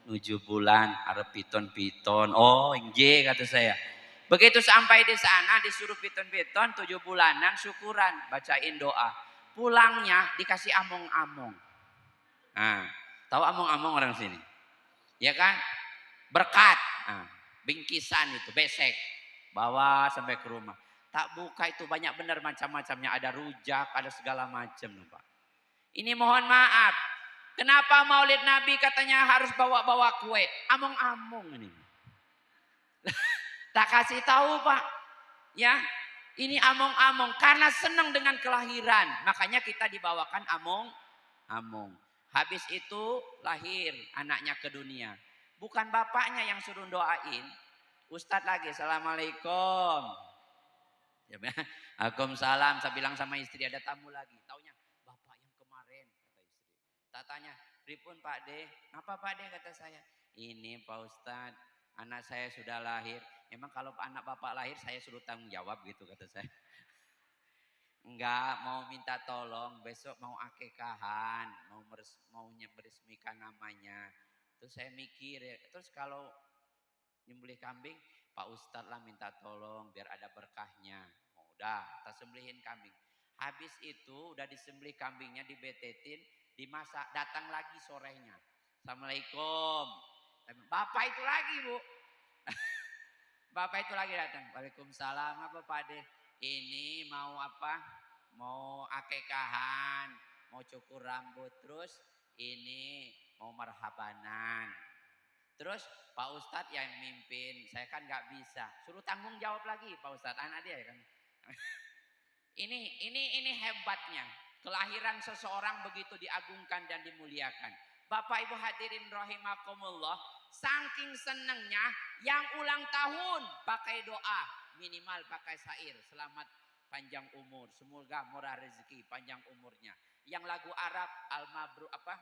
7 bulan arep piton-piton. Oh, nggih kata saya. Begitu sampai di sana disuruh piton-piton 7 bulanan syukuran, bacain doa. Pulangnya dikasih among-among. Nah, tahu among-among orang sini? Ya kan? Berkat. Nah, bingkisan itu, besek. Bawa sampai ke rumah. Tak buka itu banyak benar macam-macamnya. Ada rujak, ada segala macam. Pak. Ini mohon maaf. Kenapa maulid Nabi katanya harus bawa-bawa kue? Among-among ini. Tak kasih tahu Pak. Ya, ini among-among. Karena senang dengan kelahiran. Makanya kita dibawakan among-among. Habis itu lahir anaknya ke dunia. Bukan bapaknya yang suruh doain. Ustadz lagi, assalamualaikum. Ya, Waalaikumsalam. Saya bilang sama istri ada tamu lagi. Taunya bapak yang kemarin kata istri. Tak tanya, pripun Pak De? Apa Pak De kata saya? Ini Pak Ustadz, anak saya sudah lahir. Emang kalau anak bapak lahir saya suruh tanggung jawab gitu kata saya. Enggak, mau minta tolong besok mau akekahan, mau meresmikan namanya. Terus saya mikir ya, terus kalau nyembelih kambing, Pak Ustadz lah minta tolong biar ada berkahnya. Oh, udah, kita sembelihin kambing. Habis itu udah disembelih kambingnya, dibetetin, dimasak, datang lagi sorenya. Assalamualaikum. Bapak itu lagi Bu. Bapak itu lagi datang. Waalaikumsalam, apa Pak De? Ini mau apa? Mau akekahan, mau cukur rambut, terus ini mau marhabanan. Terus Pak Ustadz yang mimpin, saya kan nggak bisa. Suruh tanggung jawab lagi Pak Ustadz, anak dia ya kan. ini hebatnya. Kelahiran seseorang begitu diagungkan dan dimuliakan. Bapak Ibu hadirin rahimakumullah, saking senangnya yang ulang tahun pakai doa, minimal pakai syair, selamat panjang umur, semoga murah rezeki, panjang umurnya. Yang lagu Arab al-mabruk apa?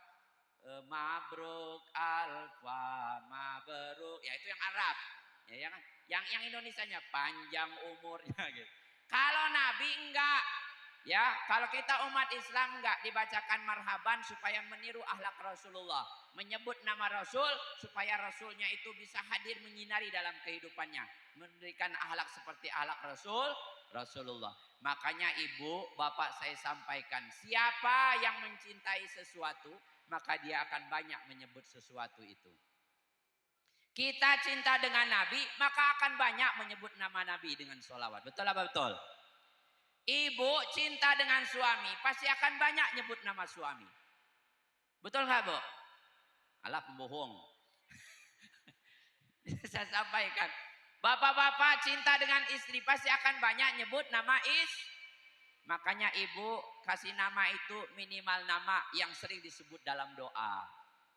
Mabruk alfa mabruk, ya itu yang Arab, ya kan? Yang Indonesianya panjang umurnya gitu. Kalau Nabi enggak, ya kalau kita umat Islam enggak dibacakan marhaban supaya meniru akhlak Rasulullah, menyebut nama Rasul supaya Rasulnya itu bisa hadir menyinari dalam kehidupannya, memberikan akhlak seperti akhlak Rasulullah. Makanya ibu, bapak saya sampaikan, siapa yang mencintai sesuatu maka dia akan banyak menyebut sesuatu itu. Kita cinta dengan Nabi, maka akan banyak menyebut nama Nabi dengan sholawat. Betul apa betul? Ibu cinta dengan suami, pasti akan banyak nyebut nama suami. Betul nggak Bu? Alah pembohong. Saya sampaikan. Bapak-bapak cinta dengan istri, pasti akan banyak nyebut nama Makanya ibu kasih nama itu minimal nama yang sering disebut dalam doa.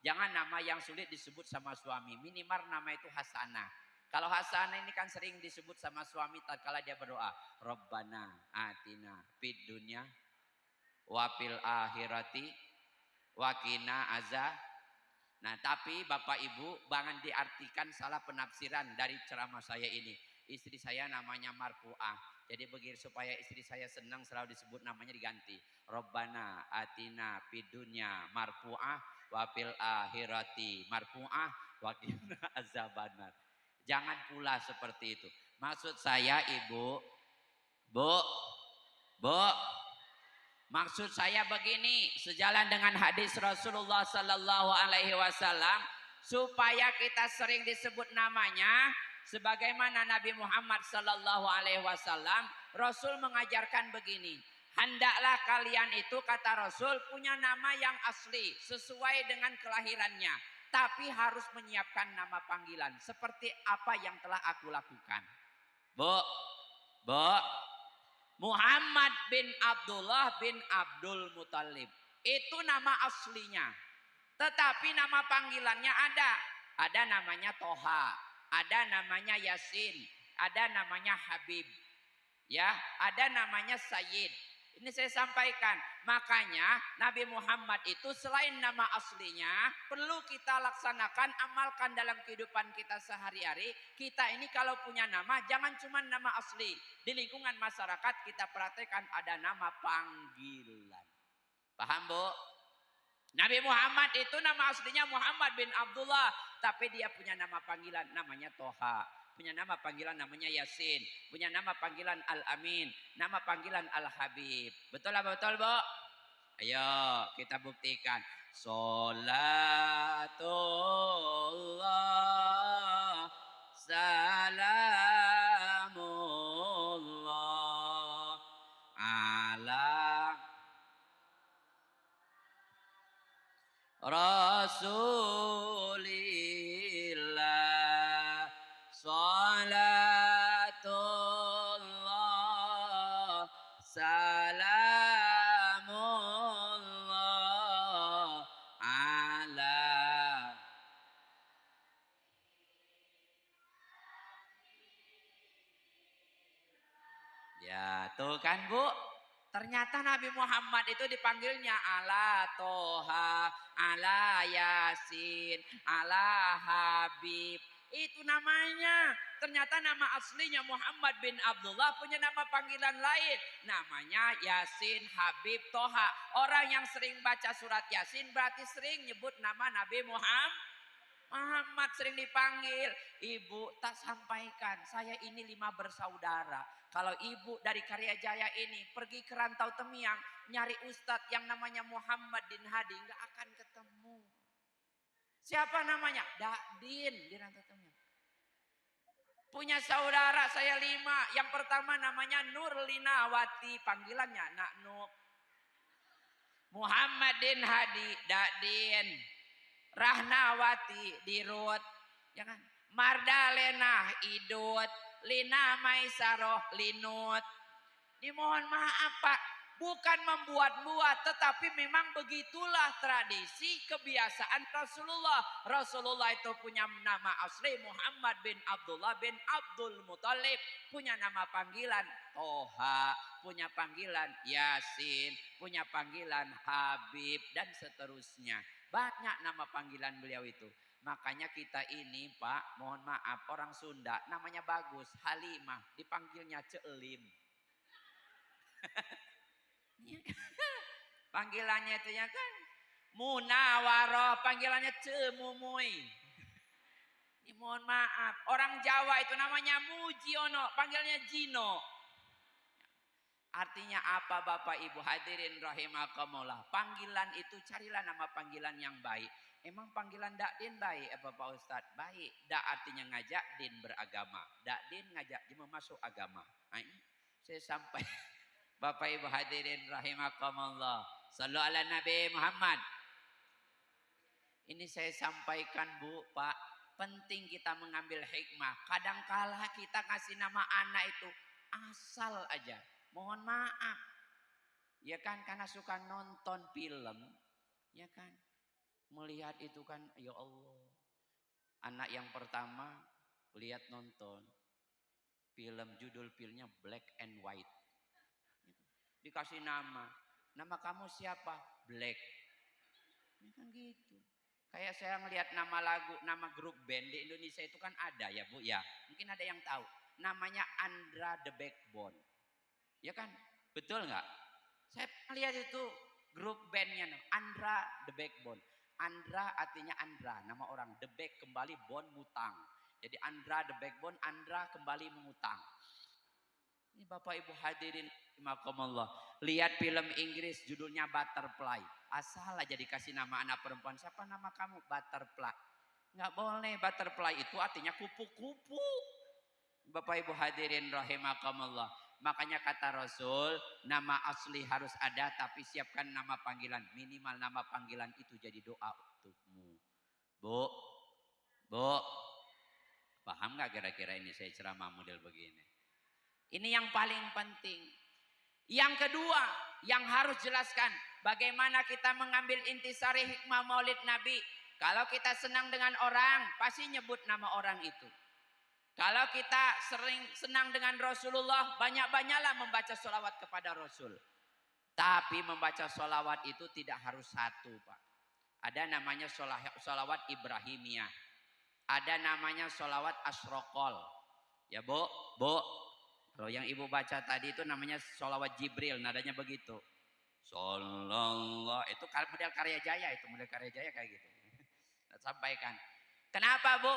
Jangan nama yang sulit disebut sama suami. Minimal nama itu Hasanah. Kalau Hasanah ini kan sering disebut sama suami tatkala dia berdoa. Rabbana atina fid dunya wa fil akhirati wa qina azab. Nah tapi Bapak Ibu jangan diartikan salah penafsiran dari ceramah saya ini. Istri saya namanya Marfu'ah. Jadi begitu supaya istri saya senang selalu disebut namanya diganti. Rabbana atina fid dunya marfu'ah wa fil akhirati marfu'ah wa qina azabannar. Jangan pula seperti itu. Maksud saya Ibu, Bu, maksud saya begini, sejalan dengan hadis Rasulullah sallallahu alaihi wasallam supaya kita sering disebut namanya. Sebagaimana Nabi Muhammad sallallahu alaihi wasallam, Rasul mengajarkan begini. Hendaklah kalian itu kata Rasul punya nama yang asli sesuai dengan kelahirannya, tapi harus menyiapkan nama panggilan seperti apa yang telah aku lakukan. Bu, Muhammad bin Abdullah bin Abdul Muthalib. Itu nama aslinya. Tetapi nama panggilannya ada. Ada namanya Toha. Ada namanya Yasin, ada namanya Habib, ya, ada namanya Sayyid. Ini saya sampaikan. Makanya Nabi Muhammad itu selain nama aslinya, perlu kita laksanakan, amalkan dalam kehidupan kita sehari-hari. Kita ini kalau punya nama, jangan cuma nama asli. Di lingkungan masyarakat kita praktekkan ada nama panggilan. Paham Bu? Nabi Muhammad itu nama aslinya Muhammad bin Abdullah. Tapi dia punya nama panggilan namanya Toha. Punya nama panggilan namanya Yasin. Punya nama panggilan Al-Amin. Nama panggilan Al-Habib. Betul apa betul, Bu? Ayo kita buktikan. Salatullah salamullah ala Rasulillah salatullah salamullah ala. Ya tuh kan Bu, ternyata Nabi Muhammad itu dipanggilnya ala Toha, ala Yasin, ala Habib. Itu namanya. Ternyata nama aslinya Muhammad bin Abdullah punya nama panggilan lain. Namanya Yasin, Habib, Toha. Orang yang sering baca surat Yasin berarti sering nyebut nama Nabi Muhammad sering dipanggil. Ibu tak sampaikan, saya ini 5 bersaudara. Kalau ibu dari Karya Jaya ini pergi ke Rantau Temiang, nyari ustadz yang namanya Muhammad Din Hadi, nggak akan ketemu. Siapa namanya? Dakdin di Rantau Temiang. Punya saudara saya 5. Yang pertama namanya Nurlinawati, panggilannya Nak Nuk. Muhammad Din Hadi, Dakdin. Rahnawati, Dirut. Ya kan? Mardalena, Idut. Lina Maisaroh, Linut. Dimohon maaf Pak, bukan membuat-buat, tetapi memang begitulah tradisi kebiasaan Rasulullah. Rasulullah itu punya nama asli Muhammad bin Abdullah bin Abdul Muthalib. Punya nama panggilan Toha, punya panggilan Yasin, punya panggilan Habib, dan seterusnya. Banyak nama panggilan beliau itu. Makanya kita ini Pak, mohon maaf, orang Sunda namanya bagus, Halimah, dipanggilnya Ceelim. Panggilannya itu ya kan Munawaroh, panggilannya Cemumuy. Ini mohon maaf, orang Jawa itu namanya Mujiono, panggilnya Jino. Artinya apa Bapak Ibu hadirin rahimakumullah? Panggilan itu carilah nama panggilan yang baik. Emang panggilan Dakdin baik apa Pak Ustadz? Baik. Dak artinya ngajak, din beragama. Dakdin ngajak dia masuk agama. Nah, ini saya sampai. Bapak Ibu hadirin rahimakumullah. Sallu ala Nabi Muhammad. Ini saya sampaikan Bu, Pak. Penting kita mengambil hikmah. Kadangkala kita kasih nama anak itu asal aja. Mohon maaf. Ya kan karena suka nonton film. Ya kan. Melihat itu kan ya Allah. Anak yang pertama lihat nonton. Film judul filmnya Black and White. Dikasih nama. Nama kamu siapa? Black. Ya kan gitu. Kayak saya ngelihat nama lagu, nama grup band di Indonesia itu kan ada ya Bu ya. Mungkin ada yang tahu. Namanya Andra The Backbone. Ya kan? Betul nggak? Saya lihat itu grup bandnya Andra The Backbone. Andra artinya Andra, nama orang. The Back kembali, bone mutang. Jadi Andra The Backbone, Andra kembali mengutang. Ini Bapak Ibu hadirin rahimakumullah. Lihat film Inggris judulnya Butterfly. Asal aja dikasih nama anak perempuan. Siapa nama kamu? Butterfly. Nggak boleh, butterfly itu artinya kupu-kupu. Bapak Ibu hadirin rahimakumullah. Makanya kata Rasul, nama asli harus ada tapi siapkan nama panggilan. Minimal nama panggilan itu jadi doa untukmu. Bu, paham gak kira-kira ini saya ceramah model begini? Ini yang paling penting. Yang kedua, yang harus jelaskan bagaimana kita mengambil intisari hikmah maulid Nabi. Kalau kita senang dengan orang, pasti nyebut nama orang itu. Kalau kita sering senang dengan Rasulullah, banyak-banyaklah membaca sholawat kepada Rasul. Tapi membaca sholawat itu tidak harus satu Pak. Ada namanya sholawat Ibrahimiyah. Ada namanya sholawat Asrokol. Ya Bu. Kalau yang Ibu baca tadi itu namanya sholawat Jibril, nadanya begitu. Sallallahu itu model karya jaya, itu model karya jaya kayak gitu. Sampaikan. Kenapa Bu?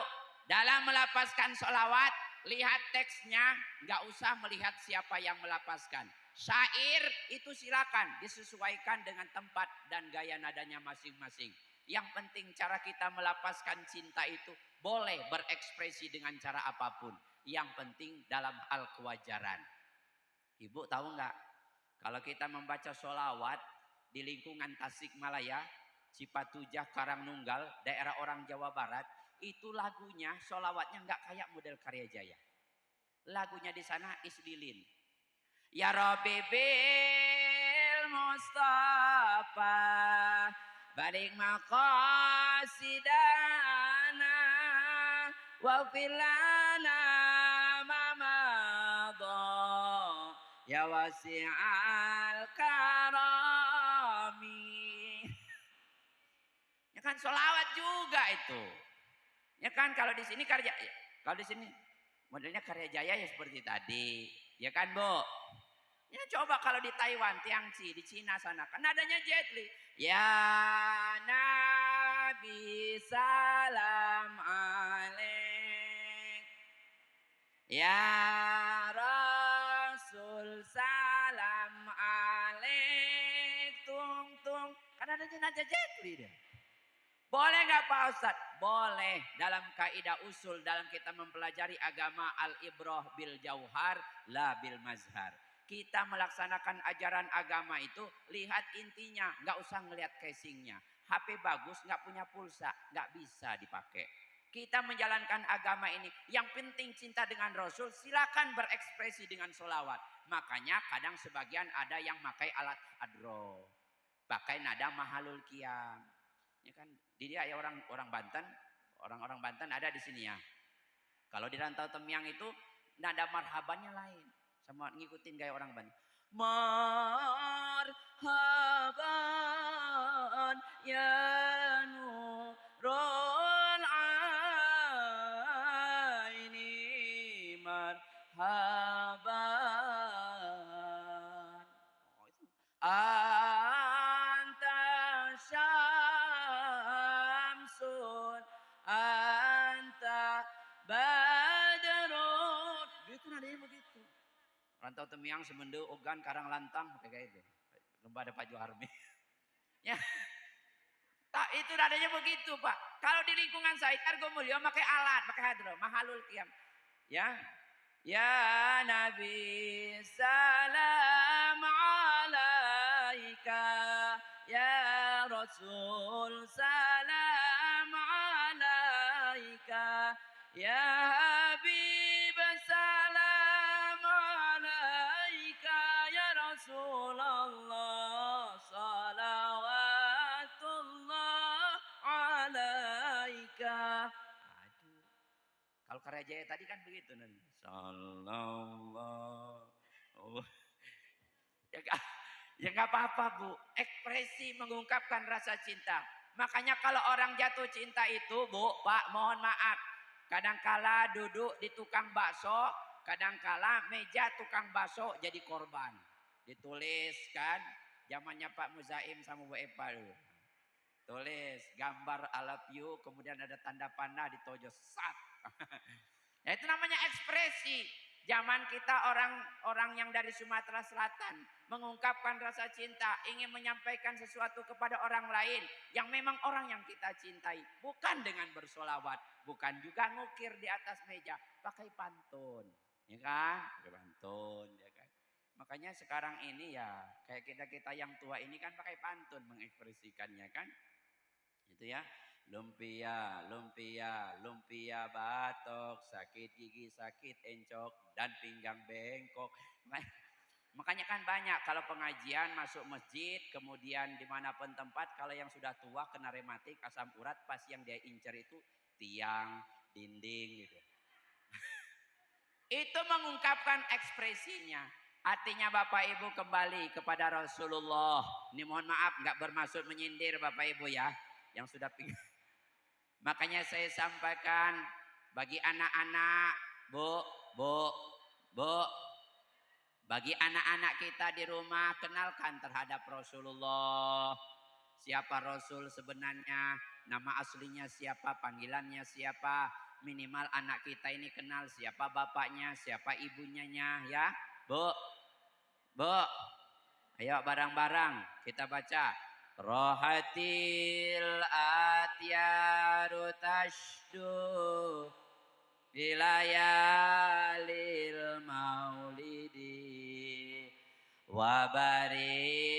Dalam melapaskan sholawat, lihat teksnya, nggak usah melihat siapa yang melapaskan. Syair itu silakan disesuaikan dengan tempat dan gaya nadanya masing-masing. Yang penting cara kita melapaskan cinta itu boleh berekspresi dengan cara apapun. Yang penting dalam hal kewajaran. Ibu tahu nggak? Kalau kita membaca sholawat di lingkungan Tasikmalaya, Cipatujah, Karangnunggal, daerah orang Jawa Barat, itu lagunya, sholawatnya nggak kayak model Karya Jaya. Lagunya di sana Islilin. Ya Rabbi bil Mustafa barik maqasidana wa filana mamadha ya wasi'al karami. Ya kan sholawat juga itu. Ya kan kalau di sini kalau di sini modelnya Karya Jaya ya seperti tadi. Ya kan Bu? Ya coba kalau di Taiwan, Tiangci, di Cina sana kan nadanya Jet Li. Ya Nabi salam alaik. Ya Rasul salam alaik. Tung tung. Kan nadanya nada Jet Li deh. Boleh nggak Pak Ustadz? Boleh. Dalam kaidah usul dalam kita mempelajari agama al-ibrah bil jauhar la bil mazhar. Kita melaksanakan ajaran agama itu lihat intinya, nggak usah ngelihat casingnya. HP bagus nggak punya pulsa, nggak bisa dipakai. Kita menjalankan agama ini, yang penting cinta dengan Rasul, silakan berekspresi dengan sholawat. Makanya kadang sebagian ada yang pakai alat adro, pakai nada mahalul qiyam. Ya kan, dia ya orang Banten, orang-orang Banten ada di sini ya. Kalau di Rantau Temiang itu nada marhabannya lain, sama ngikutin gaya orang Banten. Marhaban ya nurul aini marhaban. Oh, itu. Anta syamsun anta badrun. Gitu nadanya begitu. Rantau Temiang, Semende, Ogan, Karang Lantang kayak itu. Lomba ada Pak Joharmi. Ya. Tak itu nadanya begitu, Pak. Kalau di lingkungan saya Argo Mulyo pakai alat, pakai hadro, mahalul qiyam. Ya. Ya Nabi salam alaika. Ya Rasul salam alaika. Ya Habib salam alaika. Ya Rasulullah salawatullah alaika. Aduh. Kalau Karya Jaya tadi kan begitu nanti. Sallallahu. Oh. Ya nggak apa-apa Bu. Ekspresi mengungkapkan rasa cinta. Makanya kalau orang jatuh cinta itu Bu, Pak, mohon maaf. Kadangkala duduk di tukang bakso, kadangkala meja tukang bakso jadi korban. Ditulis kan, zamannya Pak Muzaim sama Bu Epa dulu. Tulis gambar I love you, kemudian ada tanda panah ditojos sat. Ya itu namanya ekspresi. Zaman kita orang-orang yang dari Sumatera Selatan mengungkapkan rasa cinta, ingin menyampaikan sesuatu kepada orang lain yang memang orang yang kita cintai, bukan dengan bersolawat, bukan juga ngukir di atas meja, pakai pantun, ya kan? Pakai pantun, ya kan? Makanya sekarang ini ya kayak kita yang tua ini kan pakai pantun mengekspresikannya kan, itu ya. Lumpia, lumpia, lumpia batok, sakit gigi, sakit encok, dan pinggang bengkok. Makanya kan banyak kalau pengajian masuk masjid, kemudian dimanapun tempat, kalau yang sudah tua kena rematik, asam urat, pas yang dia incer itu tiang, dinding gitu. Itu mengungkapkan ekspresinya. Artinya Bapak Ibu kembali kepada Rasulullah. Ini mohon maaf nggak bermaksud menyindir Bapak Ibu ya, yang sudah pinggang. Makanya saya sampaikan bagi anak-anak, Bu, Bagi anak-anak kita di rumah, kenalkan terhadap Rasulullah. Siapa Rasul sebenarnya, nama aslinya siapa, panggilannya siapa. Minimal anak kita ini kenal siapa bapaknya, siapa ibunya ya. Bu, bu, ayo barang-barang kita baca. Rohatil atyaru tashdu bilayalil maulidi wabarikun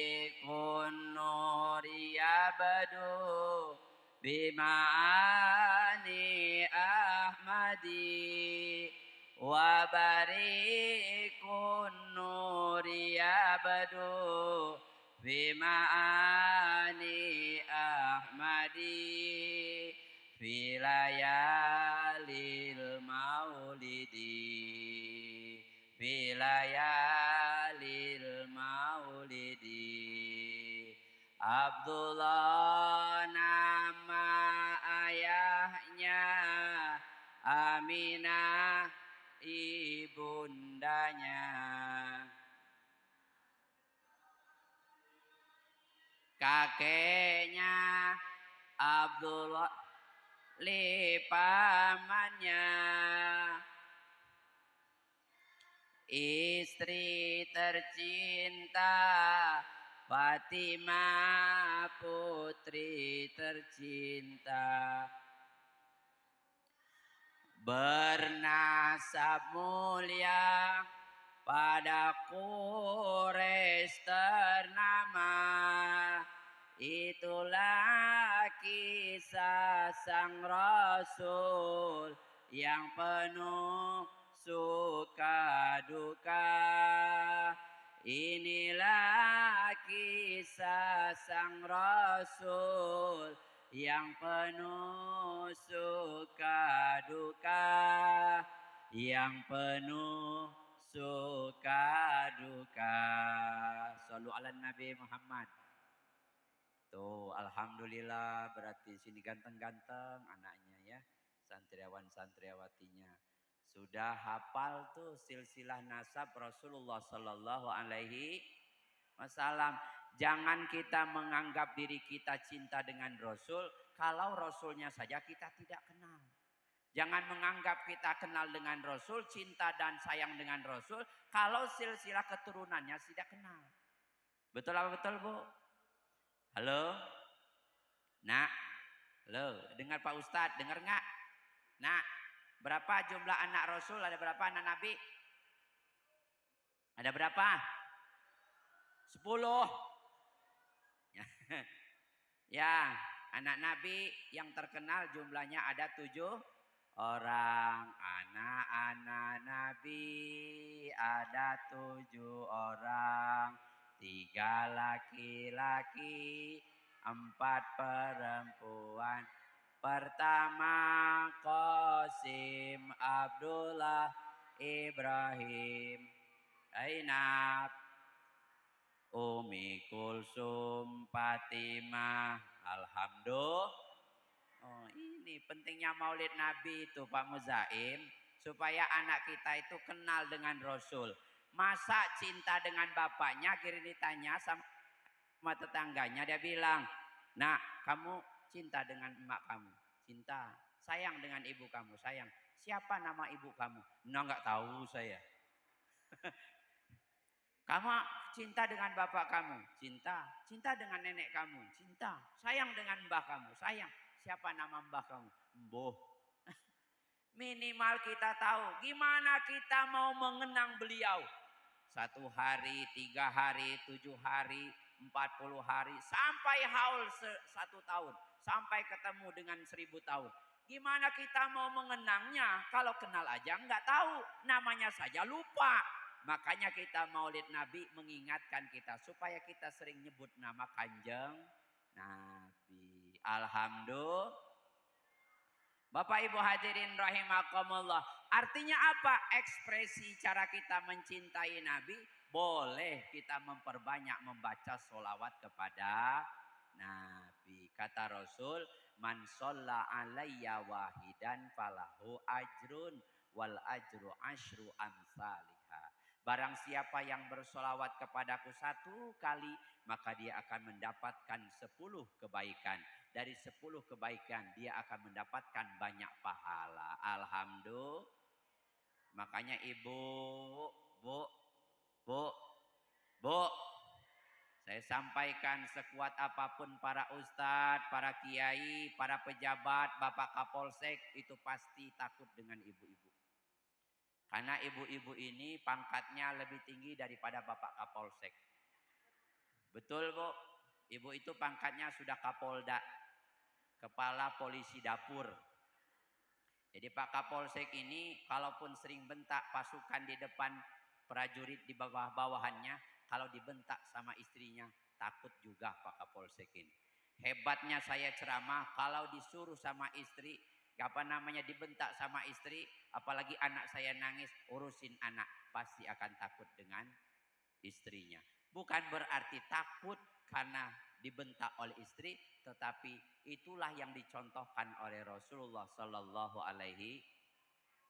nuri abadu bimaani ahmadi wabarikun nuri abadu bimaani ahmadi filayalil maulidi filayalil maulidi Abdullah nama ayahnya Aminah ibundanya kakeknya Abdullah pamannya istri tercinta Fatimah putri tercinta bernasab mulia pada Quraisy ternama. Itulah kisah sang Rasul yang penuh suka duka. Inilah kisah sang Rasul yang penuh suka duka, yang penuh suka duka. Shallu ala Nabi Muhammad. Tuh, alhamdulillah berarti sini ganteng-ganteng anaknya ya, santriawan-santriawatinya. Sudah hafal tuh silsilah nasab Rasulullah Sallallahu Alaihi Wasallam. Jangan kita menganggap diri kita cinta dengan Rasul kalau Rasulnya saja kita tidak kenal. Jangan menganggap kita kenal dengan Rasul, cinta dan sayang dengan Rasul kalau silsilah keturunannya tidak kenal. Betul apa betul Bu? Halo? Nak? Halo? Dengar Pak Ustadz, dengar nggak? Nak? Berapa jumlah anak Rasul? Ada berapa anak Nabi? Ada berapa? 10. Ya, anak Nabi yang terkenal jumlahnya ada 7 orang. Anak-anak Nabi ada 7 orang. 3 laki-laki, 4 perempuan. Pertama Qasim, Abdullah, Ibrahim, Zainab, Umi Kulsum, Fatimah. Alhamdulillah. Oh, ini pentingnya Maulid Nabi itu Pak Muzaim, supaya anak kita itu kenal dengan Rasul. Masa cinta dengan bapaknya, kira ditanya sama tetangganya, dia bilang, "Nak, kamu cinta dengan emak kamu?" "Cinta." "Sayang dengan ibu kamu?" "Sayang." "Siapa nama ibu kamu?" "Nah, nggak tahu saya." "Kamu cinta dengan bapak kamu?" "Cinta." "Cinta dengan nenek kamu?" "Cinta." "Sayang dengan mbah kamu?" "Sayang." "Siapa nama mbah kamu?" "Mboh." Minimal kita tahu gimana kita mau mengenang beliau. 1 hari, 3 hari, 7 hari, 40 hari, sampai haul 1 tahun. Sampai ketemu dengan 1000 tahun. Gimana kita mau mengenangnya kalau kenal aja nggak tahu. Namanya saja lupa. Makanya kita Maulid Nabi mengingatkan kita supaya kita sering nyebut nama Kanjeng Nabi. Alhamdulillah. Bapak Ibu hadirin rahimakumullah. Artinya apa? Ekspresi cara kita mencintai Nabi. Boleh kita memperbanyak membaca sholawat kepada Nabi. Kata Rasul, "Man sholla alayya wahidan falahu ajrun wal ajru asyru amsalihah." Barang siapa yang bersolawat kepadaku 1 kali, maka dia akan mendapatkan 10 kebaikan. Dari 10 kebaikan dia akan mendapatkan banyak pahala. Alhamdulillah. Makanya ibu, bu, bu, bu, saya sampaikan sekuat apapun para ustadz, para kiai, para pejabat, Bapak Kapolsek itu pasti takut dengan ibu-ibu. Karena ibu-ibu ini pangkatnya lebih tinggi daripada Bapak Kapolsek. Betul, Bu? Ibu itu pangkatnya sudah Kapolda, Kepala Polisi Dapur. Jadi Pak Kapolsek ini kalaupun sering bentak pasukan di depan, prajurit di bawah-bawahannya, kalau dibentak sama istrinya, takut juga Pak Kapolsek ini. Hebatnya saya ceramah, kalau disuruh sama istri, dibentak sama istri, apalagi anak saya nangis, urusin anak, pasti akan takut dengan istrinya. Bukan berarti takut karena dibentak oleh istri, tetapi itulah yang dicontohkan oleh Rasulullah Sallallahu Alaihi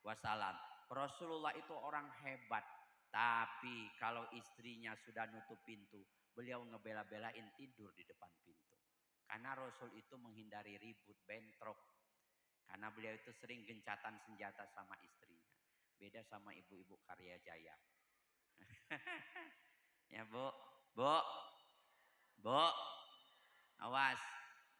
Wasallam. Rasulullah itu orang hebat, tapi kalau istrinya sudah nutup pintu, beliau ngebela-belain tidur di depan pintu. Karena Rasul itu menghindari ribut, bentrok. Karena beliau itu sering gencatan senjata sama istrinya. Beda sama ibu-ibu Karya Jaya. Ya Bu, Bu, Bu, awas.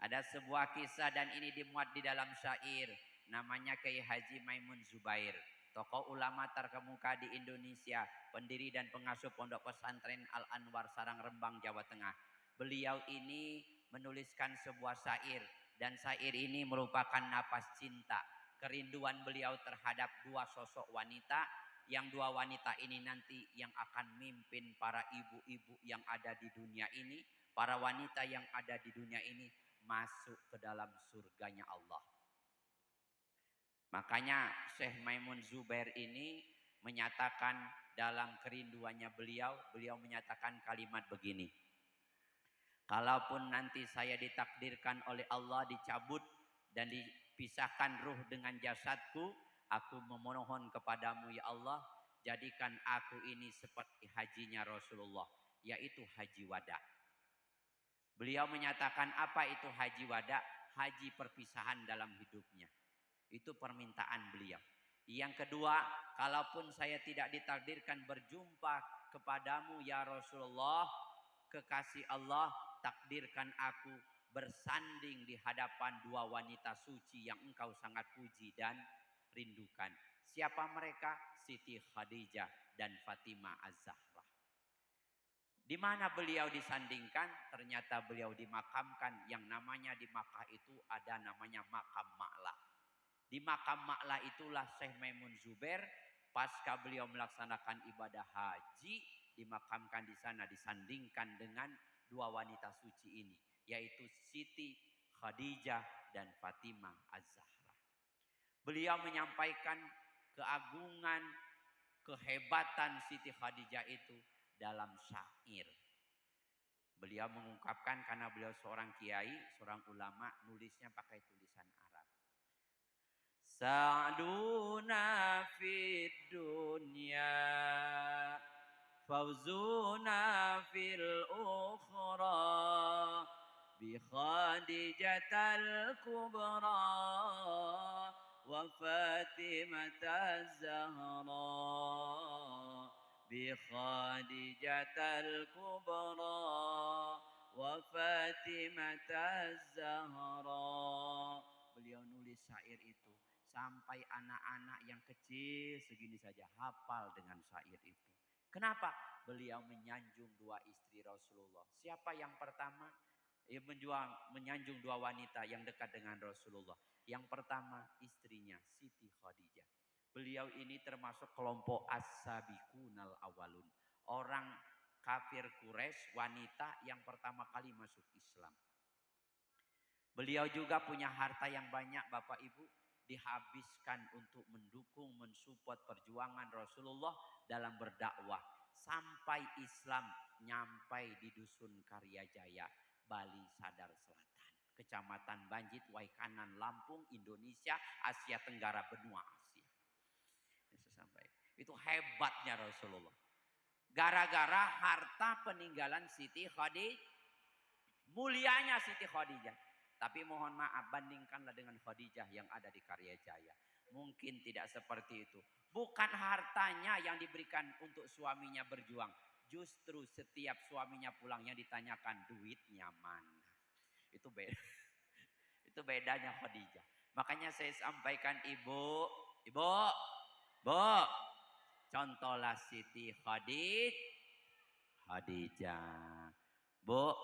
Ada sebuah kisah dan ini dimuat di dalam syair. Namanya Kiai Haji Maimun Zubair. Tokoh ulama terkemuka di Indonesia. Pendiri dan pengasuh pondok pesantren Al-Anwar Sarang Rembang, Jawa Tengah. Beliau ini menuliskan sebuah syair. Dan syair ini merupakan napas cinta. Kerinduan beliau terhadap 2 sosok wanita. Yang 2 wanita ini nanti yang akan mimpin para ibu-ibu yang ada di dunia ini. Para wanita yang ada di dunia ini masuk ke dalam surganya Allah. Makanya Syekh Maimun Zubair ini menyatakan dalam kerinduannya beliau menyatakan kalimat begini. Kalaupun nanti saya ditakdirkan oleh Allah dicabut dan dipisahkan ruh dengan jasadku, aku memohon kepadamu ya Allah, jadikan aku ini seperti hajinya Rasulullah, yaitu haji wada. Beliau menyatakan apa itu haji wada? Haji perpisahan dalam hidupnya. Itu permintaan beliau. Yang kedua, kalaupun saya tidak ditakdirkan berjumpa kepadamu ya Rasulullah, kekasih Allah, takdirkan aku bersanding di hadapan 2 wanita suci yang engkau sangat puji dan rindukan. Siapa mereka? Siti Khadijah dan Fatimah Az-Zahra. Di mana beliau disandingkan? Ternyata beliau dimakamkan, yang namanya di Makkah itu ada namanya makam Ma'la. Di makam Ma'la itulah Syekh Maimun Zubair pasca beliau melaksanakan ibadah haji dimakamkan di sana, disandingkan dengan 2 wanita suci ini, yaitu Siti Khadijah dan Fatimah Az-Zahra. Beliau menyampaikan keagungan, kehebatan Siti Khadijah itu dalam syair. Beliau mengungkapkan karena beliau seorang kiai, seorang ulama, nulisnya pakai tulisan Arab. Sa'duna fid dunya fawzuna fil ukhra bi Khadijatal kubra wa Fatimata Zahra bi Khadijatal kubra wa Fatimata Zahra. Beliau nulis syair itu sampai anak-anak yang kecil segini saja hafal dengan syair itu. Kenapa? Beliau menyanjung 2 istri Rasulullah. Siapa yang pertama? Menyanjung 2 wanita yang dekat dengan Rasulullah. Yang pertama istrinya Siti Khadijah. Beliau ini termasuk kelompok as-sabiqunal awalun. Orang kafir Quraisy, wanita yang pertama kali masuk Islam. Beliau juga punya harta yang banyak Bapak Ibu. Dihabiskan untuk mendukung, mensupport perjuangan Rasulullah dalam berdakwah. Sampai Islam nyampai di Dusun Karyajaya, Bali Sadar Selatan. Kecamatan Banjit, Waikanan, Lampung, Indonesia, Asia Tenggara, benua Asia. Itu hebatnya Rasulullah. Gara-gara harta peninggalan Siti Khadijah. Mulianya Siti Khadijah. Tapi mohon maaf, bandingkanlah dengan Khadijah yang ada di Karyajaya. Mungkin tidak seperti itu. Bukan hartanya yang diberikan untuk suaminya berjuang. Justru setiap suaminya pulangnya ditanyakan duitnya mana. Itu beda. Itu bedanya Khadijah. Makanya saya sampaikan ibu, bu, contohlah Siti Khadijah. Bu,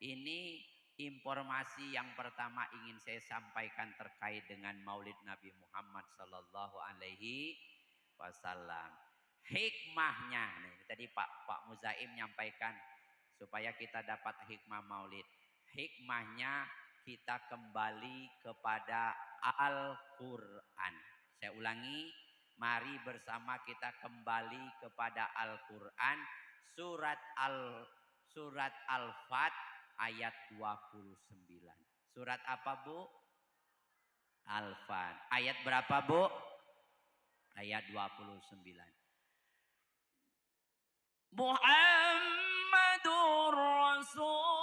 ini informasi yang pertama ingin saya sampaikan terkait dengan Maulid Nabi Muhammad Sallallahu Alaihi Wasallam. Hikmahnya, nih, tadi Pak Muzaim nyampaikan supaya kita dapat hikmah Maulid. Hikmahnya kita kembali kepada Al-Quran. Saya ulangi, mari bersama kita kembali kepada Al-Quran. Surat Al-Fat ayat 29. Surat apa Bu? Al-Fat. Ayat berapa Bu? Ayat 29. Muhammadur Rasulullah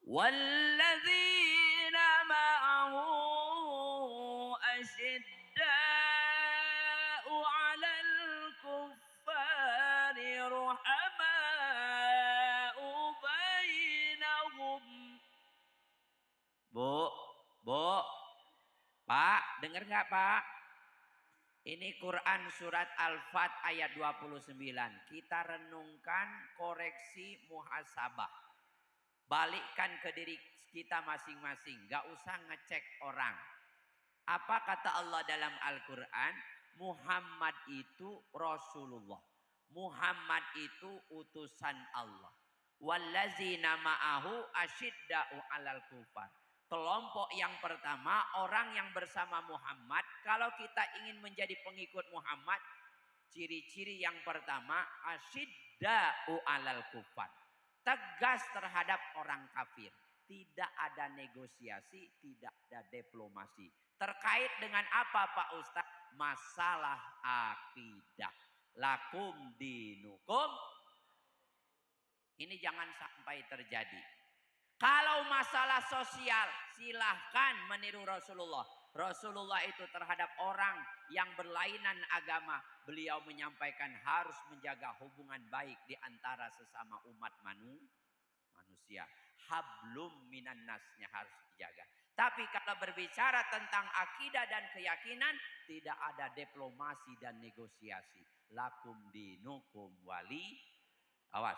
walladzina ma'ahu asyidda'u 'alal kuffari ruhama'u bainahum. Bu, Pak, dengar nggak Pak? Ini Quran surat Al-Fat ayat 29. Kita renungkan, koreksi, muhasabah. Balikkan ke diri kita masing-masing. Gak usah ngecek orang. Apa kata Allah dalam Al-Quran? Muhammad itu Rasulullah. Muhammad itu utusan Allah. Wallazina ma'ahu asyidda'u 'alal kufar. Kelompok yang pertama, orang yang bersama Muhammad. Kalau kita ingin menjadi pengikut Muhammad, ciri-ciri yang pertama, asyidda'u 'alal kufar. Tegas terhadap orang kafir. Tidak ada negosiasi, tidak ada diplomasi. Terkait dengan apa Pak Ustadz? Masalah akidah. Lakum dinukum. Ini jangan sampai terjadi. Kalau masalah sosial, silahkan meniru Rasulullah. Rasulullah itu terhadap orang yang berlainan agama, beliau menyampaikan harus menjaga hubungan baik di antara sesama umat manusia. Hablum minan nasnya harus dijaga. Tapi kalau berbicara tentang akidah dan keyakinan, tidak ada diplomasi dan negosiasi. Lakum dinukum wali. Awas,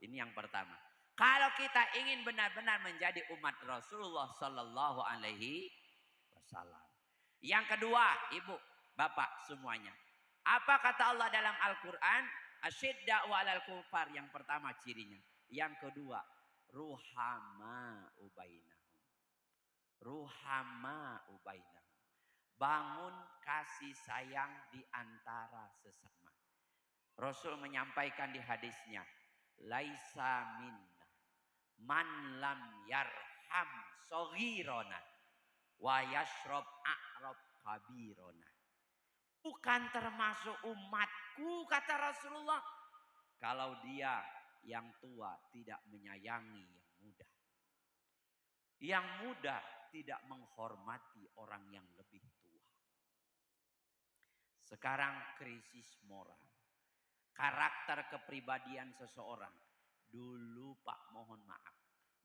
ini yang pertama. Kalau kita ingin benar-benar menjadi umat Rasulullah Sallallahu Alaihi Wasallam. Yang kedua, ibu, bapak semuanya. Apa kata Allah dalam Al-Quran? Asyidda'u 'alal kufar. Yang pertama cirinya. Yang kedua, ruhama ubainahum. Ruhama ubainahum. Bangun kasih sayang di antara sesama. Rasul menyampaikan di hadisnya, laisa minna man lam yarham soghirona wa yashrob a'rob kabirona. Bukan termasuk umatku kata Rasulullah, kalau dia yang tua tidak menyayangi yang muda. Yang muda tidak menghormati orang yang lebih tua. Sekarang krisis moral. Karakter kepribadian seseorang. Dulu Pak, mohon maaf,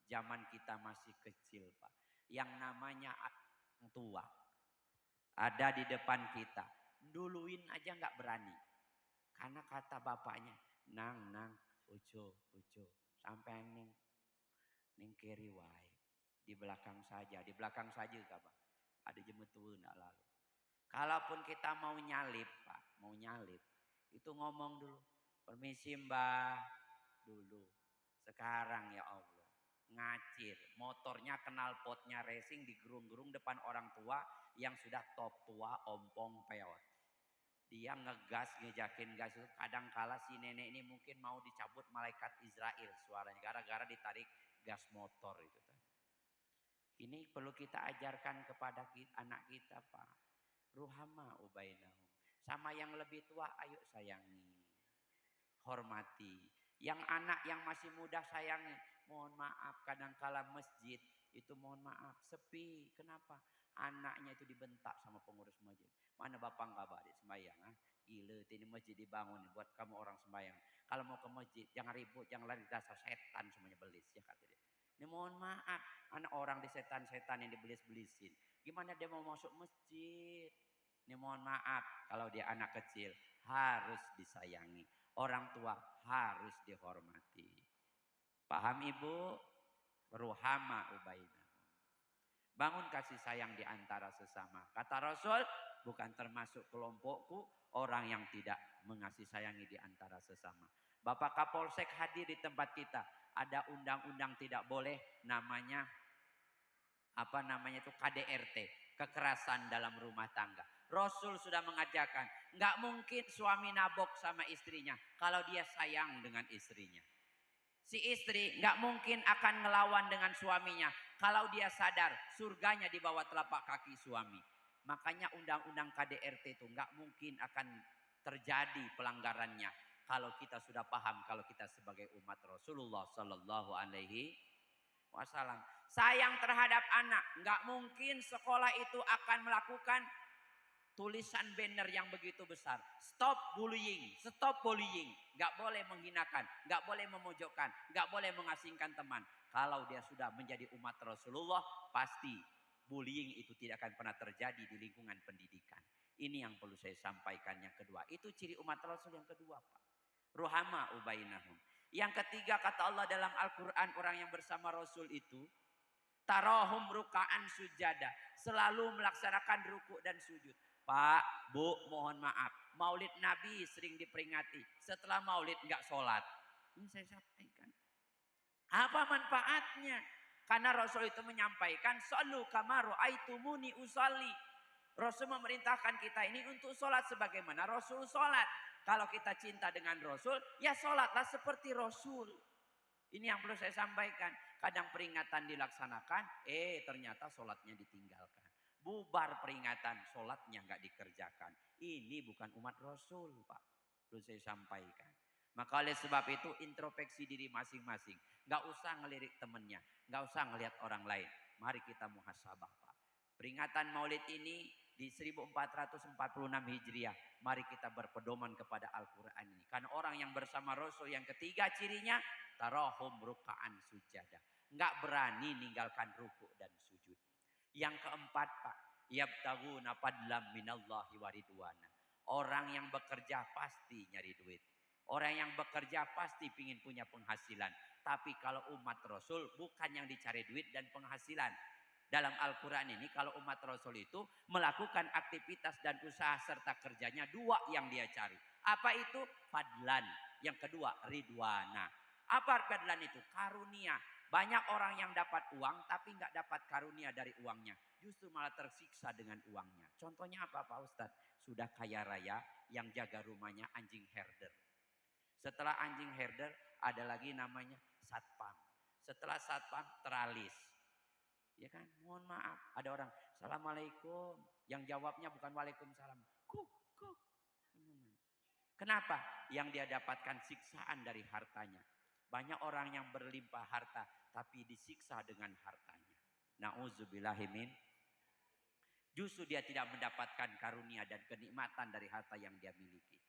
zaman kita masih kecil Pak, yang namanya orang tua ada di depan kita, duluin aja nggak berani, karena kata bapaknya, nang ujo sampai ning kiri wae, di belakang saja Pak, ada jemetu ndak lalu. Kalaupun kita mau nyalip Pak, itu ngomong dulu, permisi Mbah. Dulu, sekarang ya Allah, ngacir, motornya knalpotnya racing digerung-gerung depan orang tua yang sudah top tua, ompong peot. Dia ngegas, ngejakin gas itu, kadang kala si nenek ini mungkin mau dicabut malaikat Israel suaranya gara-gara ditarik gas motor itu. Ini perlu kita ajarkan kepada anak kita, Pak. Ruhama ubainahum. Sama yang lebih tua, ayo sayangi. Hormati. Yang anak yang masih muda sayangi. Mohon maaf, kadangkala masjid itu mohon maaf, sepi. Kenapa? Anaknya itu dibentak sama pengurus masjid. Mana bapak nggak balik sembahyang? Ah? Gila, ini masjid dibangun buat kamu orang sembahyang. Kalau mau ke masjid, jangan ribut, jangan lari dasar setan semuanya belis. Ya kata dia. Ini mohon maaf, anak orang di setan-setan yang dibelis-belisin. Gimana dia mau masuk masjid? Ini mohon maaf, kalau dia anak kecil harus disayangi. Orang tua harus dihormati. Paham ibu? Ruhama ubaina. Bangun kasih sayang di antara sesama. Kata Rasul, bukan termasuk kelompokku orang yang tidak mengasihi sayangi di antara sesama. Bapak Kapolsek hadir di tempat kita. Ada undang-undang tidak boleh namanya itu KDRT, kekerasan dalam rumah tangga. Rasul sudah mengajarkan, nggak mungkin suami nabok sama istrinya kalau dia sayang dengan istrinya. Si istri nggak mungkin akan ngelawan dengan suaminya kalau dia sadar surganya di bawah telapak kaki suami. Makanya undang-undang KDRT itu nggak mungkin akan terjadi pelanggarannya kalau kita sudah paham, kalau kita sebagai umat Rasulullah Sallallahu Alaihi Wasallam sayang terhadap anak. Nggak mungkin sekolah itu akan melakukan tulisan banner yang begitu besar. Stop bullying, stop bullying. Nggak boleh menghinakan, nggak boleh memojokkan, nggak boleh mengasingkan teman. Kalau dia sudah menjadi umat Rasulullah, pasti bullying itu tidak akan pernah terjadi di lingkungan pendidikan. Ini yang perlu saya sampaikan yang kedua. Itu ciri umat Rasul yang kedua, Pak. Ruhama ubainahum. Yang ketiga kata Allah dalam Al-Quran, orang yang bersama Rasul itu tarahum ruka'an sujada, selalu melaksanakan ruku dan sujud. Pak, Bu, mohon maaf, maulid Nabi sering diperingati, setelah maulid nggak sholat. Ini saya sampaikan. Apa manfaatnya? Karena Rasul itu menyampaikan, sallu kama ra'aitumuni usalli. Rasul memerintahkan kita ini untuk sholat sebagaimana Rasul sholat. Kalau kita cinta dengan Rasul, ya sholatlah seperti Rasul. Ini yang perlu saya sampaikan. Kadang peringatan dilaksanakan, ternyata sholatnya ditinggalkan. Bubar peringatan, sholatnya nggak dikerjakan. Ini bukan umat Rasul, Pak. Perlu saya sampaikan. Maka oleh sebab itu introspeksi diri masing-masing. Nggak usah ngelirik temennya, nggak usah ngelihat orang lain. Mari kita muhasabah, Pak. Peringatan Maulid ini di 1446 Hijriah. Mari kita berpedoman kepada Al-Quran ini. Karena orang yang bersama Rasul yang ketiga cirinya, tarahum ruka'an sujada. Enggak berani ninggalkan ruku dan sujud. Yang keempat, Pak, yabtaguna fadlam minallahi waridwana. Orang yang bekerja pasti nyari duit. Orang yang bekerja pasti ingin punya penghasilan. Tapi kalau umat Rasul bukan yang dicari duit dan penghasilan. Dalam Al-Quran ini kalau umat Rasul itu melakukan aktivitas dan usaha serta kerjanya dua yang dia cari. Apa itu? Fadlan. Yang kedua ridwana. Apa fadlan itu? Karunia. Banyak orang yang dapat uang tapi nggak dapat karunia dari uangnya. Justru malah tersiksa dengan uangnya. Contohnya apa Pak Ustadz? Sudah kaya raya yang jaga rumahnya anjing herder. Setelah anjing herder ada lagi namanya satpam. Setelah satpam teralis. Ya kan, mohon maaf. Ada orang, assalamualaikum. Yang jawabnya bukan waalaikumsalam. Kuk. Kenapa? Yang dia dapatkan siksaan dari hartanya. Banyak orang yang berlimpah harta, tapi disiksa dengan hartanya. Na'udzubillahimin. Justru dia tidak mendapatkan karunia dan kenikmatan dari harta yang dia miliki.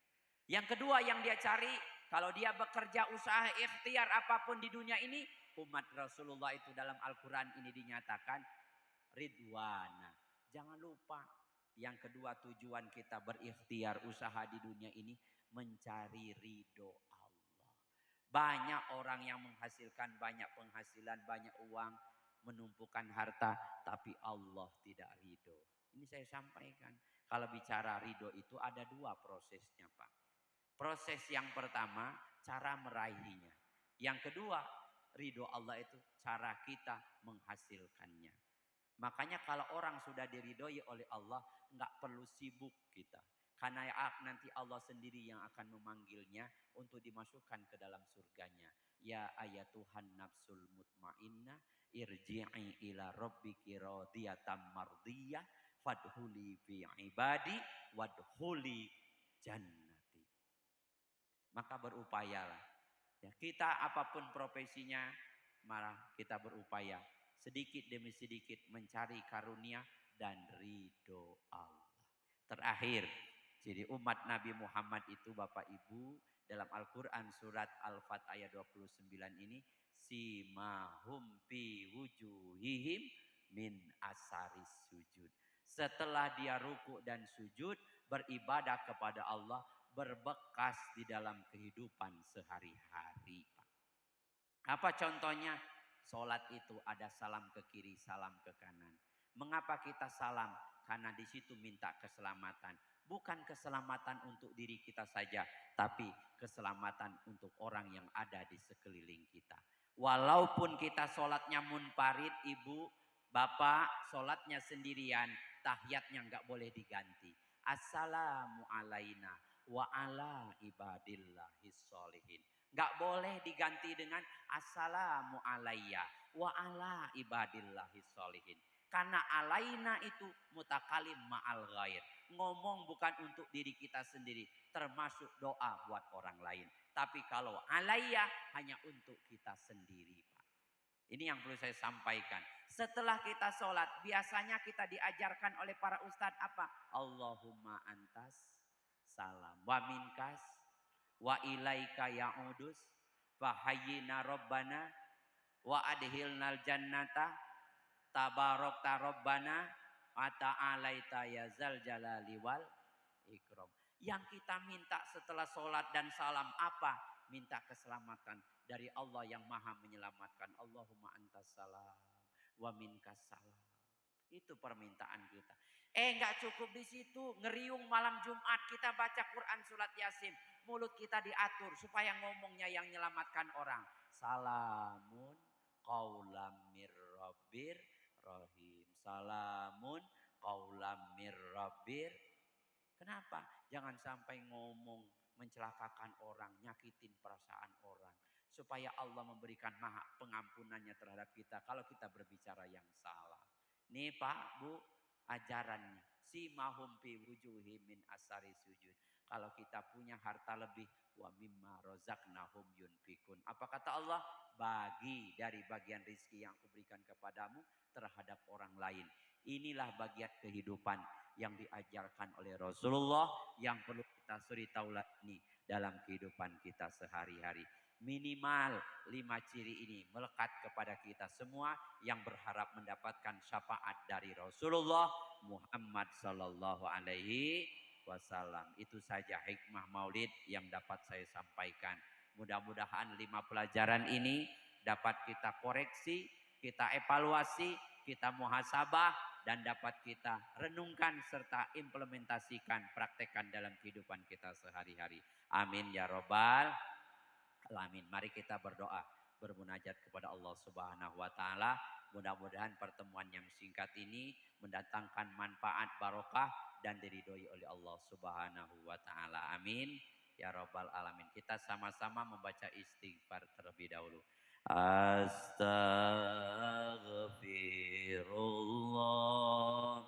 Yang kedua yang dia cari, kalau dia bekerja usaha ikhtiar apapun di dunia ini, umat Rasulullah itu dalam Al-Quran ini dinyatakan ridwana. Jangan lupa yang kedua tujuan kita berikhtiar usaha di dunia ini mencari ridho Allah. Banyak orang yang menghasilkan banyak penghasilan, banyak uang, menumpukan harta, tapi Allah tidak ridho. Ini saya sampaikan. Kalau bicara ridho itu ada dua prosesnya Pak. Proses yang pertama cara meraihnya. Yang kedua ridho Allah itu cara kita menghasilkannya. Makanya kalau orang sudah diridhoi oleh Allah nggak perlu sibuk kita. Karena nanti Allah sendiri yang akan memanggilnya untuk dimasukkan ke dalam surganya. Ya ayatuhan nafsul mutmainnah irji'i ila rabbiki radiyatan mardiyah fadhuli fi ibadi wadhuli jannati. Maka berupayalah. Ya, kita apapun profesinya, malah kita berupaya sedikit demi sedikit mencari karunia dan ridho Allah. Terakhir, jadi umat Nabi Muhammad itu Bapak Ibu dalam Al-Quran surat Al-Fat ayat 29 ini simahum fi wujuhihim min asaris sujud. Setelah dia ruku dan sujud beribadah kepada Allah berbekas di dalam kehidupan sehari-hari. Apa contohnya? Sholat itu ada salam ke kiri, salam ke kanan. Mengapa kita salam? Karena di situ minta keselamatan. Bukan keselamatan untuk diri kita saja, tapi keselamatan untuk orang yang ada di sekeliling kita. Walaupun kita sholatnya munfarid, ibu, bapak, sholatnya sendirian, tahiyatnya nggak boleh diganti. Assalamu alaina wa ala ibadillahis sholihin. Gak boleh diganti dengan assalamu alayya wa ala ibadillahis sholihin. Karena alaina itu mutakalim ma'al ghair. Ngomong bukan untuk diri kita sendiri. Termasuk doa buat orang lain. Tapi kalau alayya hanya untuk kita sendiri, Pak. Ini yang perlu saya sampaikan. Setelah kita sholat, biasanya kita diajarkan oleh para ustadz apa? Allahumma antas salam wa minkas wa ilaika ya'udus fa hayyina rabbana wa adhilnal jannata tabarakta rabbana wa ta'alaita ya zal jalali wal ikram. Yang kita minta setelah sholat dan salam apa? Minta keselamatan dari Allah yang maha menyelamatkan. Allahumma antas salam wa minkas salam. Itu permintaan kita. Enggak cukup di situ. Ngeriung malam Jumat kita baca Quran surat Yasin. Mulut kita diatur supaya ngomongnya yang menyelamatkan orang. Salamun qaulam mir rabbir rahim. Salamun qaulam mir rabbir. Kenapa? Jangan sampai ngomong mencelakakan orang, nyakitin perasaan orang. Supaya Allah memberikan maha pengampunannya terhadap kita kalau kita berbicara yang salah. Nih Pak, Bu, ajarannya. Simahum fi wujuhim min asari sujud. Kalau kita punya harta lebih, wa mimma rozaqnahum yunfikun. Apa kata Allah? Bagi dari bagian rizki yang aku berikan kepadamu terhadap orang lain. Inilah bagian kehidupan yang diajarkan oleh Rasulullah yang perlu kita suri taulani dalam kehidupan kita sehari-hari. Minimal 5 ciri ini melekat kepada kita semua yang berharap mendapatkan syafaat dari Rasulullah Muhammad sallallahu alaihi wasallam. Itu saja hikmah maulid yang dapat saya sampaikan. Mudah-mudahan 5 pelajaran ini dapat kita koreksi, kita evaluasi, kita muhasabah dan dapat kita renungkan serta implementasikan, praktekkan dalam kehidupan kita sehari-hari. Amin ya robbal alamin. Mari kita berdoa, bermunajat kepada Allah Subhanahu wa taala. Mudah-mudahan pertemuan yang singkat ini mendatangkan manfaat barokah dan diridhoi oleh Allah Subhanahu wa taala. Amin ya rabbal alamin. Kita sama-sama membaca istighfar terlebih dahulu. Astaghfirullah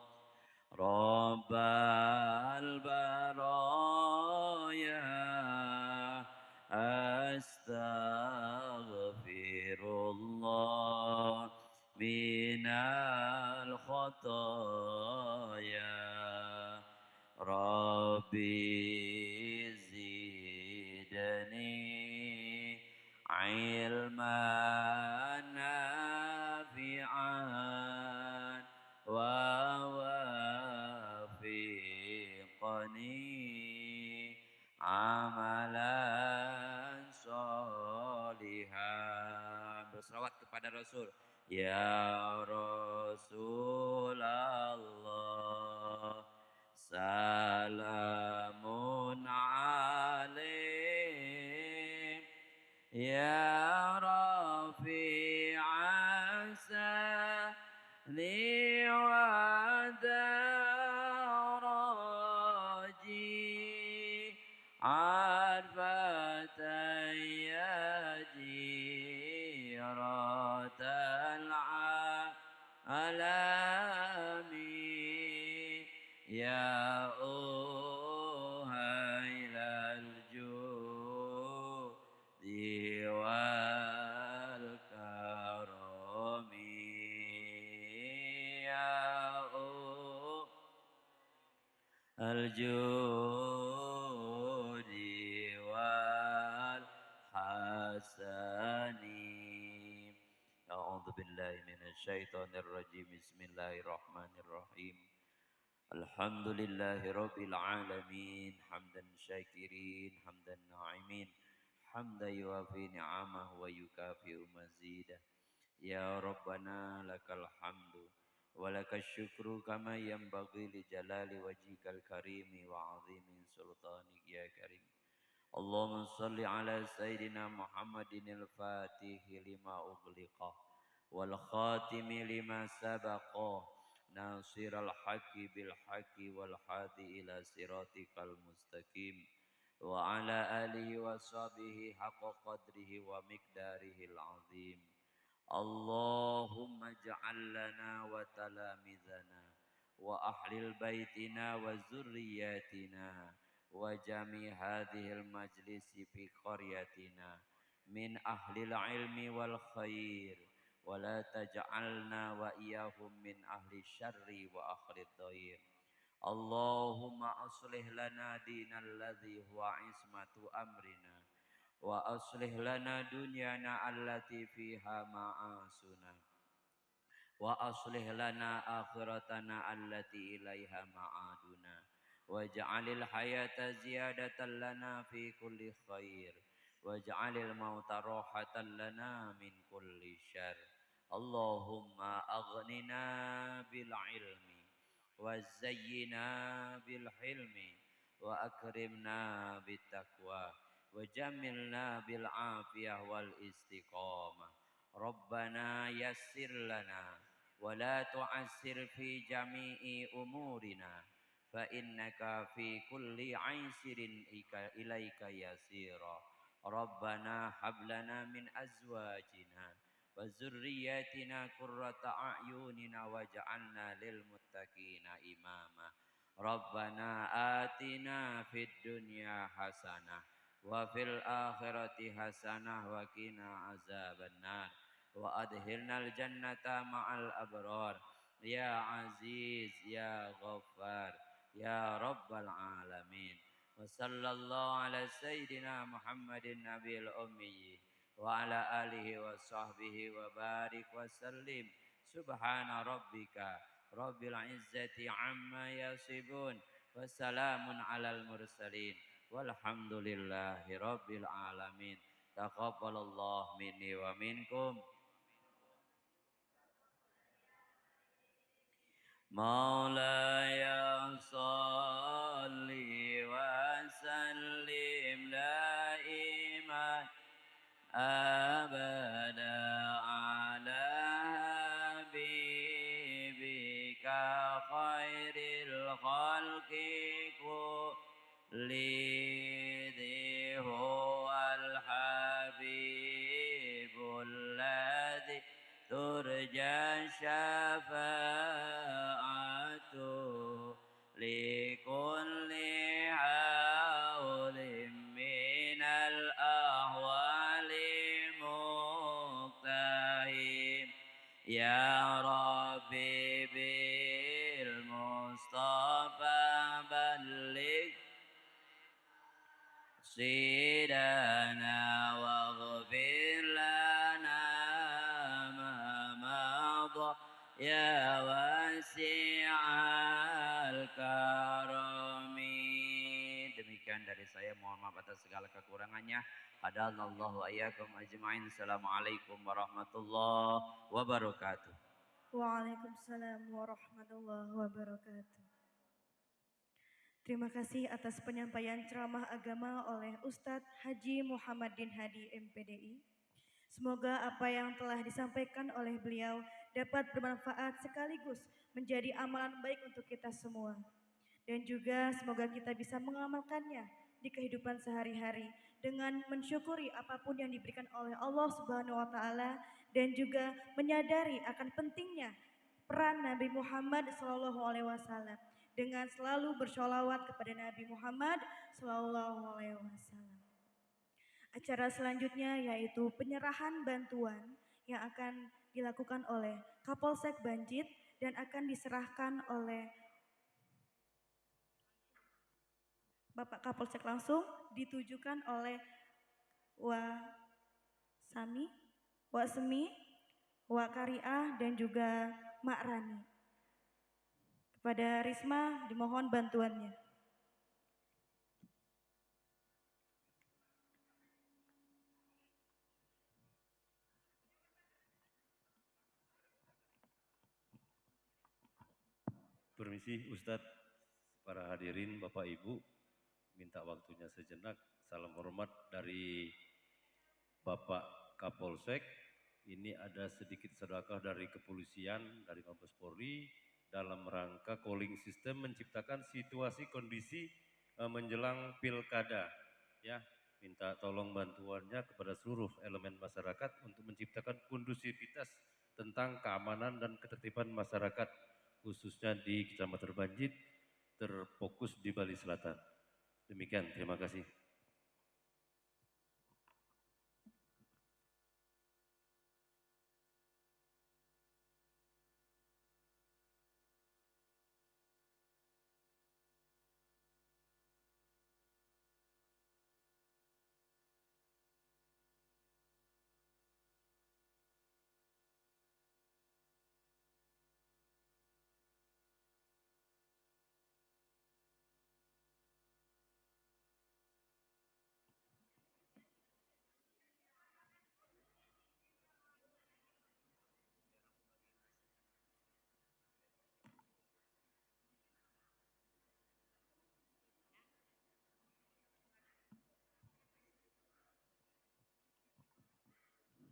Rabbal baraya Astaghfirullah minal khataya Rabbi zidni ilman nafi'an wa wafiqni amalan sholihan. Berselawat kepada Rasul. Ya Rasulullah salamun alaih ya rafi'an sali wa daraji الجود والحسن. أعوذ بالله من الشيطان الرجيم. بسم الله الرحمن الرحيم. الحمد لله رب العالمين حمدا شاكرين حمدا ناعمين حمدا يوافي نعمه ويكافئ مزيده. يا ربنا لك الحمد ولك الشكر كما ينبغي لجلال وجهك الكريم وعظيم سلطانك يا كريم. اللهم صل على سيدنا محمد الفاتح لما أغلق والخاتم لما سبق ناصر الحق بالحق والهادي إلى صراطك المستقيم وعلى آله وصحبه حق قدره ومقداره العظيم. اللهم اجعل لنا وتلامذنا وأهل بيتنا وذرياتنا وجميع هذه المجلس في قريتنا من أهل العلم والخير، ولا تجعلنا وإياهم من أهل الشر وأهل الضير. اللهم أصلح لنا دين الذي هو عصمة أمرنا، وأصلح لنا دنيانا التي فيها معاشنا، وأصلح لنا آخرتنا التي إليها معادنا، واجعل الحياة زيادة لنا في كل خير، واجعل الموت راحة لنا من كل شر. اللهم أغننا بالعلم وزينا بالحلم وأكرمنا بالتقوى وجملنا بالعافية والاستقامة. ربنا يسر لنا ولا تعسر في جميع أمورنا، فإنك في كل عسر إليك يسيرا. ربنا هب لنا من أزواجنا وذرياتنا قرة أعيننا واجعلنا للمتقين إماما. ربنا آتنا في الدنيا حسنة وفي الآخرة حسنة وقنا عذاب النار وأدخلنا الجنة مع الأبرار يا عزيز يا غفار يا رب العالمين. وصلى الله على سيدنا محمد النبي الأمي وعلى آله وصحبه وبارك وسلم. سبحان ربك رب العزة عما يصفون وسلام على المرسلين والحمد لله رب العالمين. تقبل الله مني ومنكم. مولاي صل وسلم دائما أبدا على حبيبك خير الخلق كلهم. هو الحبيب الذي ترجى شفاعته لكل حول من الأهوال مقتحم. يا ربي بالمصطفى بلغ سيدنا واغفر لنا ما مضى يا واسع الكرم. Demikian dari saya, mohon maaf atas segala kekurangannya. Hadallahu ayyakum ajma'in. Assalamualaikum warahmatullahi wabarakatuh. Waalaikumsalam warahmatullahi wabarakatuh. Terima kasih atas penyampaian ceramah agama oleh Ustadz Haji Muhammadin Hadi MPDI. Semoga apa yang telah disampaikan oleh beliau dapat bermanfaat sekaligus menjadi amalan baik untuk kita semua. Dan juga semoga kita bisa mengamalkannya di kehidupan sehari-hari dengan mensyukuri apapun yang diberikan oleh Allah Subhanahu wa taala dan juga menyadari akan pentingnya peran Nabi Muhammad SAW dengan selalu bersholawat kepada Nabi Muhammad SAW. Acara selanjutnya yaitu penyerahan bantuan yang akan dilakukan oleh Kapolsek Banjit dan akan diserahkan oleh Bapak Kapolsek langsung ditujukan oleh Sami, Semi, Kariah dan juga Mak Rani. Kepada Risma dimohon bantuannya. Permisi Ustadz, para hadirin Bapak Ibu, minta waktunya sejenak. Salam hormat dari Bapak Kapolsek. Ini ada sedikit sedekah dari kepolisian, dari Mabes Polri dalam rangka calling system menciptakan situasi kondisi menjelang pilkada. Ya, minta tolong bantuannya kepada seluruh elemen masyarakat untuk menciptakan kondusivitas tentang keamanan dan ketertiban masyarakat, khususnya di Kecamatan Banjit, terfokus di Bali Selatan. Demikian, terima kasih.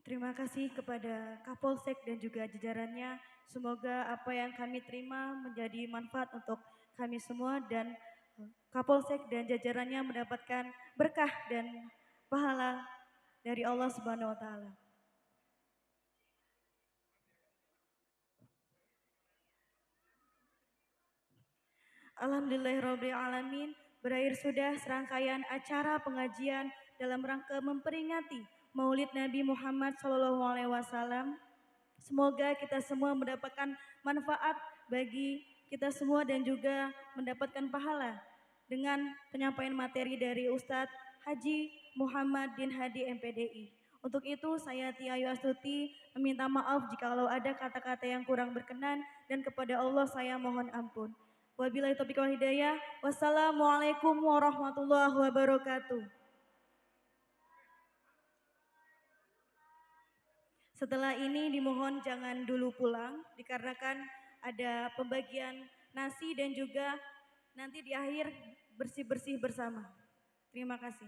Terima kasih kepada Kapolsek dan juga jajarannya. Semoga apa yang kami terima menjadi manfaat untuk kami semua dan Kapolsek dan jajarannya mendapatkan berkah dan pahala dari Allah Subhanahu wa taala. Alhamdulillahirrabbilalamin, berakhir sudah serangkaian acara pengajian dalam rangka memperingati Maulid Nabi Muhammad SAW. Semoga kita semua mendapatkan manfaat bagi kita semua dan juga mendapatkan pahala dengan penyampaian materi dari Ustadz Haji Muhammad Din Hadi MPDI. Untuk itu saya Tia Ayu Astuti meminta maaf jikalau ada kata-kata yang kurang berkenan dan kepada Allah saya mohon ampun. Wabillahi taufiq wal hidayah. Wassalamualaikum warahmatullahi wabarakatuh. Setelah ini dimohon jangan dulu pulang dikarenakan ada pembagian nasi dan juga nanti di akhir bersih-bersih bersama. Terima kasih.